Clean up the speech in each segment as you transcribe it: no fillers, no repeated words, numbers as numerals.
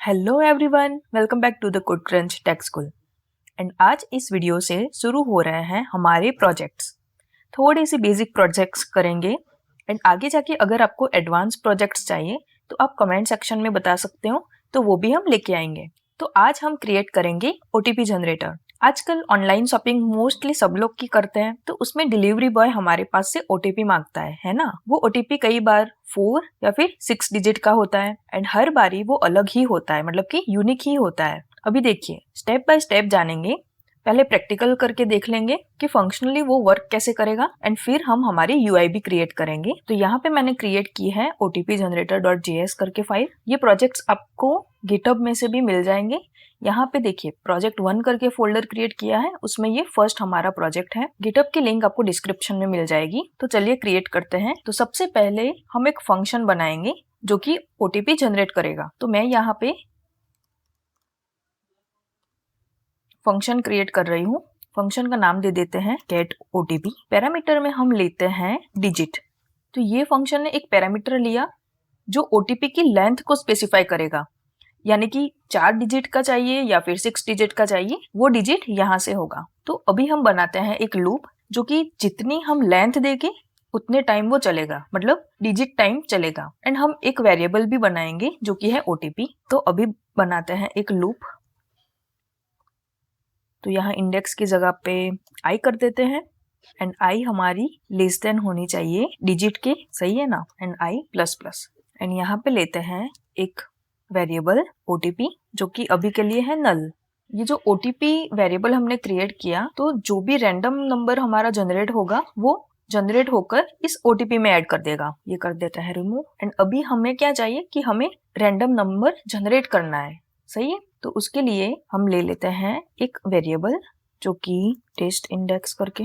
Hello everyone, welcome back to the Code Crunch Tech School. And आज इस video से शुरू हो रहे हैं हमारे प्रोजेक्ट्स। थोड़े से बेसिक प्रोजेक्ट्स करेंगे एंड आगे जाके अगर आपको एडवांस प्रोजेक्ट्स चाहिए तो आप कमेंट सेक्शन में बता सकते हो, तो वो भी हम लेके आएंगे। तो आज हम क्रिएट करेंगे ओटीपी जनरेटर। आजकल ऑनलाइन शॉपिंग मोस्टली सब लोग की करते हैं, तो उसमें डिलीवरी बॉय हमारे पास से ओटीपी मांगता है ना। वो ओटीपी कई बार 4 या फिर 6 डिजिट का होता है एंड हर बारी वो अलग ही होता है, मतलब कि यूनिक ही होता है। अभी देखिए, स्टेप बाय स्टेप जानेंगे। पहले प्रैक्टिकल करके देख लेंगे कि फंक्शनली वो वर्क कैसे करेगा एंड फिर हम हमारी यूआई भी क्रिएट करेंगे। तो यहाँ पे मैंने क्रिएट की है otpgenerator.js करके फाइल। ये प्रोजेक्ट्स आपको गिटहब में से भी मिल जाएंगे। यहाँ पे देखिए, प्रोजेक्ट 1 करके फोल्डर क्रिएट किया है, उसमें ये फर्स्ट हमारा प्रोजेक्ट है। गिटहब की लिंक आपको डिस्क्रिप्शन में मिल जाएगी। तो चलिए क्रिएट करते हैं। तो सबसे पहले हम एक फंक्शन बनाएंगे जो कि ओटीपी जनरेट करेगा। तो मैं यहाँ पे फंक्शन क्रिएट कर रही हूँ। फंक्शन का नाम दे देते हैं गेट ओटीपी। पैरामीटर में हम लेते हैं डिजिट। तो ये फंक्शन ने एक पैरामीटर लिया जो ओटीपी की लेंथ को स्पेसिफाई करेगा, यानी कि 4 डिजिट का चाहिए या फिर 6 डिजिट का चाहिए, वो डिजिट यहाँ से होगा। तो अभी हम बनाते हैं एक लूप जो कि जितनी हम लेंथ देंगे उतने टाइम वो चलेगा, मतलब डिजिट टाइम चलेगा। एंड हम एक वेरिएबल भी बनाएंगे जो कि है ओटीपी। तो अभी बनाते हैं एक लूप। तो यहाँ इंडेक्स की जगह पे आई कर देते हैं एंड आई हमारी लेस देन होनी चाहिए डिजिट के, सही है ना। And I plus plus. And यहाँ पे लेते हैं एक वेरिएबल ओटीपी जो कि अभी के लिए है नल। ये जो ओटीपी वेरिएबल हमने क्रिएट किया, तो जो भी रैंडम नंबर हमारा जनरेट होगा वो जनरेट होकर इस ओटीपी में ऐड कर देगा। ये कर देता है रिमूव। एंड अभी हमें क्या चाहिए कि हमें रैंडम नंबर जनरेट करना है, सही है। तो उसके लिए हम ले लेते हैं एक वेरिएबल जो कि टेस्ट इंडेक्स करके,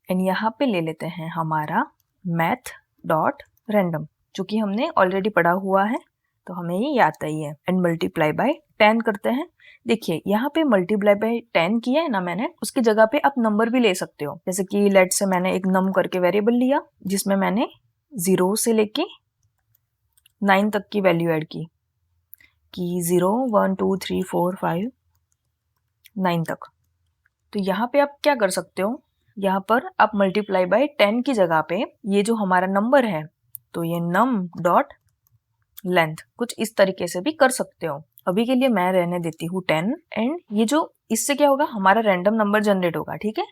एंड यहाँ पे ले लेते हैं हमारा मैथ डॉट रैंडम जो कि हमने ऑलरेडी पढ़ा हुआ है, तो हमें ये आता ही है। एंड मल्टीप्लाई बाय 10 करते हैं। देखिए, यहाँ पे मल्टीप्लाई बाय 10 किया है ना मैंने, उसकी जगह पे आप नंबर भी ले सकते हो। जैसे कि लेट से मैंने एक नम करके वेरिएबल लिया जिसमें मैंने 0 से लेके 9 तक की वैल्यू ऐड की कि 0 1 2 3 4 5 9 तक। तो यहाँ पे आप क्या कर सकते हो, यहाँ पर आप मल्टीप्लाई बाय 10 की जगह पे ये जो हमारा नंबर है, तो ये नम डॉट लेंथ कुछ इस तरीके से भी कर सकते हो। अभी के लिए मैं रहने देती हूँ 10। एंड ये जो इससे क्या होगा, हमारा रैंडम नंबर जनरेट होगा, ठीक है।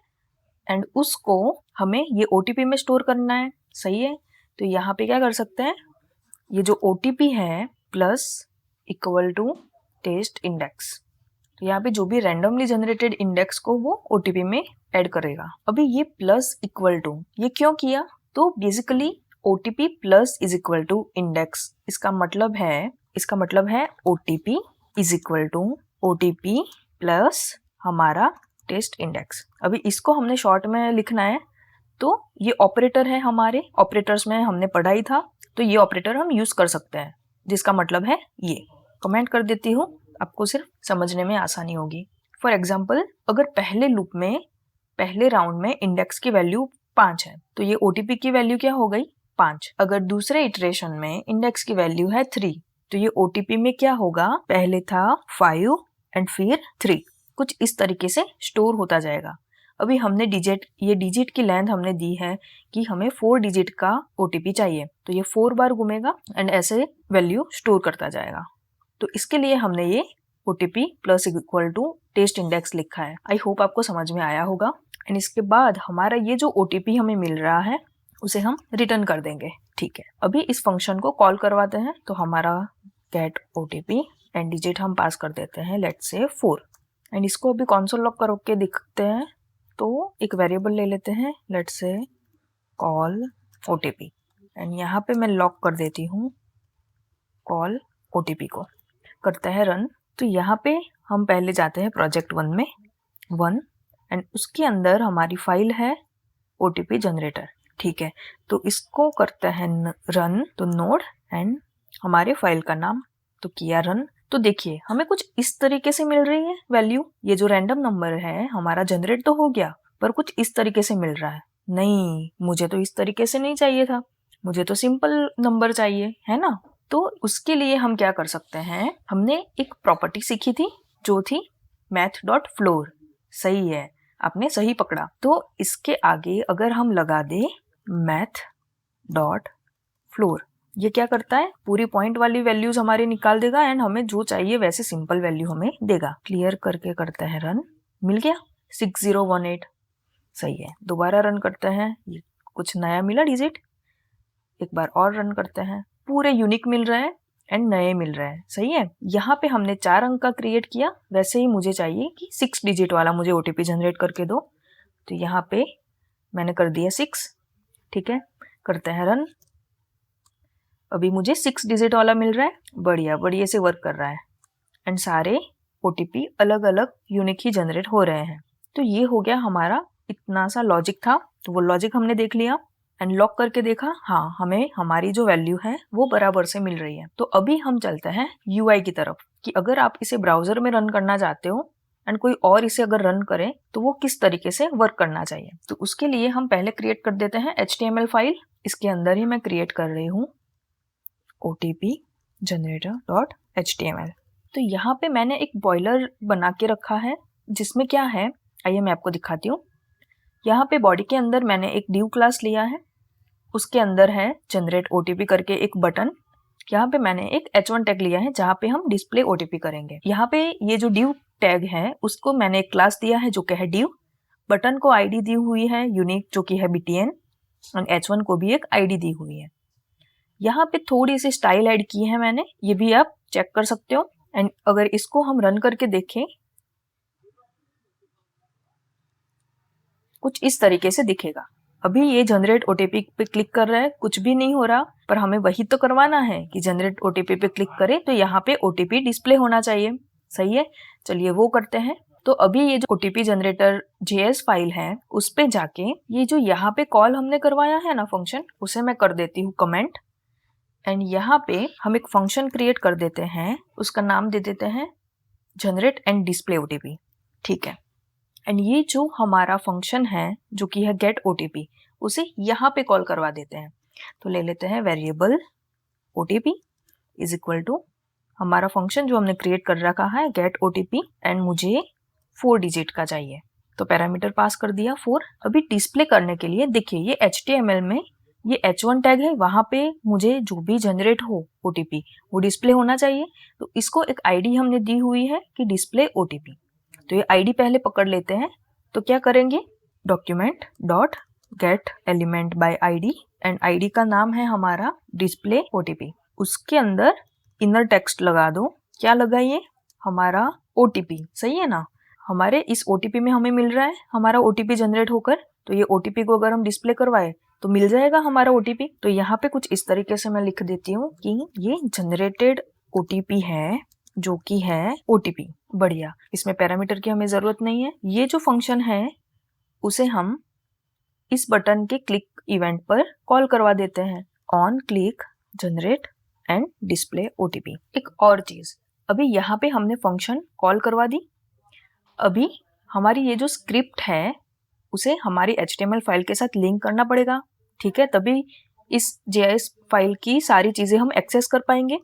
एंड उसको हमें ये ओटीपी में स्टोर करना है, सही है। तो यहाँ पे क्या कर सकते हैं, ये जो ओटीपी है plus equal to test index. तो यहाँ पे जो भी रैंडमली जनरेटेड इंडेक्स को वो ओटीपी में ऐड करेगा। अभी ये प्लस इक्वल टू ये क्यों किया, तो basically OTP plus is equal to index. इसका मतलब है OTP is equal to OTP plus हमारा टेस्ट इंडेक्स। अभी इसको हमने शॉर्ट में लिखना है, तो ये ऑपरेटर है, हमारे ऑपरेटर्स में हमने पढ़ा ही था, तो ये ऑपरेटर हम यूज कर सकते हैं, जिसका मतलब है ये। कमेंट कर देती हूँ, आपको सिर्फ समझने में आसानी होगी। फॉर एग्जाम्पल, अगर पहले लूप में पहले राउंड में इंडेक्स की वैल्यू 5 है, तो ये ओटीपी की वैल्यू क्या हो गई, 5। अगर दूसरे इटरेशन में इंडेक्स की वैल्यू है 3, तो ये ओटीपी में क्या होगा, पहले था 5 एंड फिर 3, कुछ इस तरीके से स्टोर होता जाएगा। अभी हमने ये डिजिट की लेंथ हमने दी है कि हमें 4 डिजिट का ओटीपी चाहिए, तो ये 4 बार घूमेगा एंड ऐसे वैल्यू स्टोर करता जाएगा। तो इसके लिए हमने ये OTP plus equal to test index लिखा है। आई होप आपको समझ में आया होगा। एंड इसके बाद हमारा ये जो ओटीपी हमें मिल रहा है उसे हम रिटर्न कर देंगे, ठीक है। अभी इस फंक्शन को कॉल करवाते हैं। तो हमारा गेट ओटीपी एंड डिजिट हम पास कर देते हैं, लेट्स से 4। एंड इसको अभी कंसोल लॉग करके दिखते हैं, तो एक वेरिएबल ले लेते हैं, let's say call OTP. And यहाँ पे मैं लॉक कर देती हूँ कॉल ओटीपी को, करते हैं रन। तो यहाँ पे हम पहले जाते हैं प्रोजेक्ट 1 में 1, एंड उसके अंदर हमारी फाइल है ओटीपी जनरेटर, ठीक है। तो इसको करते हैं रन, तो नोड एंड हमारे फाइल का नाम, तो किया रन। तो देखिए, हमें कुछ इस तरीके से मिल रही है वैल्यू। ये जो रैंडम नंबर है हमारा जनरेट तो हो गया, पर कुछ इस तरीके से मिल रहा है। नहीं, मुझे तो इस तरीके से नहीं चाहिए था, मुझे तो सिंपल नंबर चाहिए, है ना। तो उसके लिए हम क्या कर सकते हैं, हमने एक प्रॉपर्टी सीखी थी जो थी math.floor। सही है, आपने सही पकड़ा। तो इसके आगे अगर हम लगा दे math.floor, ये क्या करता है, पूरी पॉइंट वाली वैल्यूज हमारी निकाल देगा एंड हमें जो चाहिए वैसे सिंपल वैल्यू हमें देगा। क्लियर करके करते हैं रन, मिल गया 6018। सही है, दोबारा रन करते हैं, ये कुछ नया मिला डिजिट। एक बार और रन करते हैं, पूरे यूनिक मिल रहे हैं एंड नए मिल रहे हैं। सही है, यहाँ पे हमने 4 अंक का क्रिएट किया, वैसे ही मुझे चाहिए कि 6 डिजिट वाला मुझे OTP जनरेट करके दो। तो यहाँ पे मैंने कर दिया 6। ठीक है, करते हैं रन। अभी मुझे 6 डिजिट वाला मिल रहा है, बढ़िया बढ़िया से वर्क कर रहा है एंड सारे OTP अलग अलग यूनिक ही जनरेट हो रहे हैं। तो ये हो गया हमारा, इतना सा लॉजिक था, तो वो लॉजिक हमने देख लिया एंड लॉक करके देखा, हाँ हमें हमारी जो वैल्यू है वो बराबर से मिल रही है। तो अभी हम चलते हैं UI की तरफ कि अगर आप इसे ब्राउजर में रन करना चाहते हो एंड कोई और इसे अगर रन करे तो वो किस तरीके से वर्क करना चाहिए। तो उसके लिए हम पहले क्रिएट कर देते हैं HTML फाइल। इसके अंदर ही मैं क्रिएट कर रही हूँ OTP generator.html। तो यहाँ पे मैंने एक बॉयलर बना के रखा है जिसमें क्या है, आइए मैं आपको दिखाती हूँ। यहाँ पे बॉडी के अंदर मैंने एक div क्लास लिया है, उसके अंदर है जनरेट OTP करके एक बटन। यहाँ पे मैंने एक h1 टैग लिया है जहाँ पे हम डिस्प्ले OTP करेंगे। यहाँ पे ये जो div टैग है उसको मैंने एक क्लास दिया है जो कि है div। बटन को ID दी हुई है यूनिक जो कि है btn और h1 को भी एक ID दी हुई है। यहाँ पे थोड़ी सी स्टाइल ऐड की है मैंने, ये भी आप चेक कर सकते हो। एंड अगर इसको हम रन करके देखें, कुछ इस तरीके से दिखेगा। अभी ये जनरेट OTP पे क्लिक कर रहा है, कुछ भी नहीं हो रहा, पर हमें वही तो करवाना है कि जनरेट OTP पे क्लिक करें तो यहाँ पे OTP डिस्प्ले होना चाहिए। सही है, चलिए वो करते हैं। तो अभी ये जो OTP जनरेटर JS फाइल है उस पे जाके ये जो यहाँ पे कॉल हमने करवाया है ना फंक्शन, उसे मैं कर देती हूँ कमेंट एंड यहाँ पे हम एक फंक्शन क्रिएट कर देते हैं, उसका नाम दे देते हैं जनरेट एंड डिस्प्ले OTP। ठीक है, एंड ये जो हमारा फंक्शन है जो कि है गेट OTP, उसे यहाँ पे कॉल करवा देते हैं। तो ले लेते हैं variable OTP is equal to हमारा फंक्शन जो हमने क्रिएट कर रखा है गेट OTP एंड मुझे 4 डिजिट का चाहिए, तो पैरामीटर पास कर दिया 4। अभी डिस्प्ले करने के लिए देखिए ये HTML में ये h1 टैग है, वहां पे मुझे जो भी जनरेट हो OTP वो डिस्प्ले होना चाहिए। तो इसको एक ID हमने दी हुई है कि डिस्प्ले OTP। तो ये ID पहले पकड़ लेते हैं, तो क्या करेंगे, document dot gate element by ID and ID का नाम है हमारा डिस्प्ले OTP। उसके अंदर इनर टेक्स्ट लगा दो, क्या लगाइए, हमारा OTP। सही है ना, हमारे इस OTP में हमें मिल रहा है हमारा OTP जनरेट होकर, तो ये OTP को अगर हम डिस्प्ले करवाए तो मिल जाएगा हमारा OTP। तो यहाँ पे कुछ इस तरीके से मैं लिख देती हूँ कि ये जनरेटेड OTP है जो कि है OTP। बढ़िया, इसमें पैरामीटर की हमें जरूरत नहीं है। ये जो फंक्शन है उसे हम इस बटन के क्लिक इवेंट पर कॉल करवा देते हैं, on click generate and display OTP। एक और चीज, अभी यहाँ पे हमने फंक्शन कॉल करवा दी, अभी हमारी ये जो स्क्रिप्ट है उसे हमारी HTML फाइल के साथ लिंक करना पड़ेगा। ठीक है, तभी इस JS फाइल की सारी चीजें हम एक्सेस कर पाएंगे।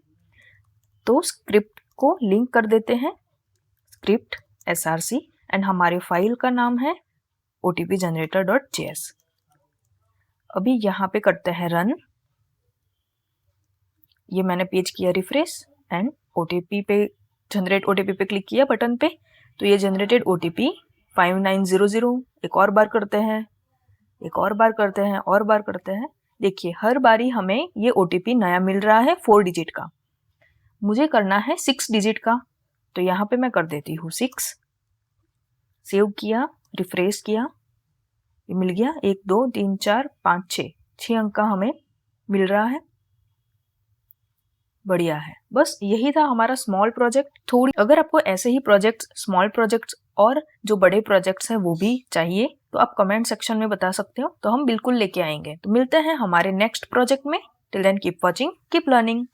तो स्क्रिप्ट को लिंक कर देते हैं, स्क्रिप्ट src एंड हमारी फाइल का नाम है OTP generator.js। अभी यहाँ पे करते हैं रन, ये मैंने पेज किया रिफ्रेश एंड OTP पे जनरेट OTP पे क्लिक किया बटन पे, तो ये जनरेटेड OTP 5900। एक और बार करते हैं, एक और बार करते हैं, और बार करते हैं। देखिए हर बारी हमें ये OTP नया मिल रहा है 4 डिजिट का, मुझे करना है 6 डिजिट का, तो यहाँ पे मैं कर देती हूँ 6। सेव किया, रिफ्रेश किया, ये मिल गया 1 2 3 4 5 6 अंक का हमें मिल रहा है। बढ़िया है, बस यही था हमारा स्मॉल प्रोजेक्ट। थोड़ी अगर आपको ऐसे ही प्रोजेक्ट्स, स्मॉल प्रोजेक्ट्स और जो बड़े प्रोजेक्ट्स हैं वो भी चाहिए तो आप कमेंट सेक्शन में बता सकते हो, तो हम बिल्कुल लेके आएंगे। तो मिलते हैं हमारे नेक्स्ट प्रोजेक्ट में। Till then keep watching, keep learning.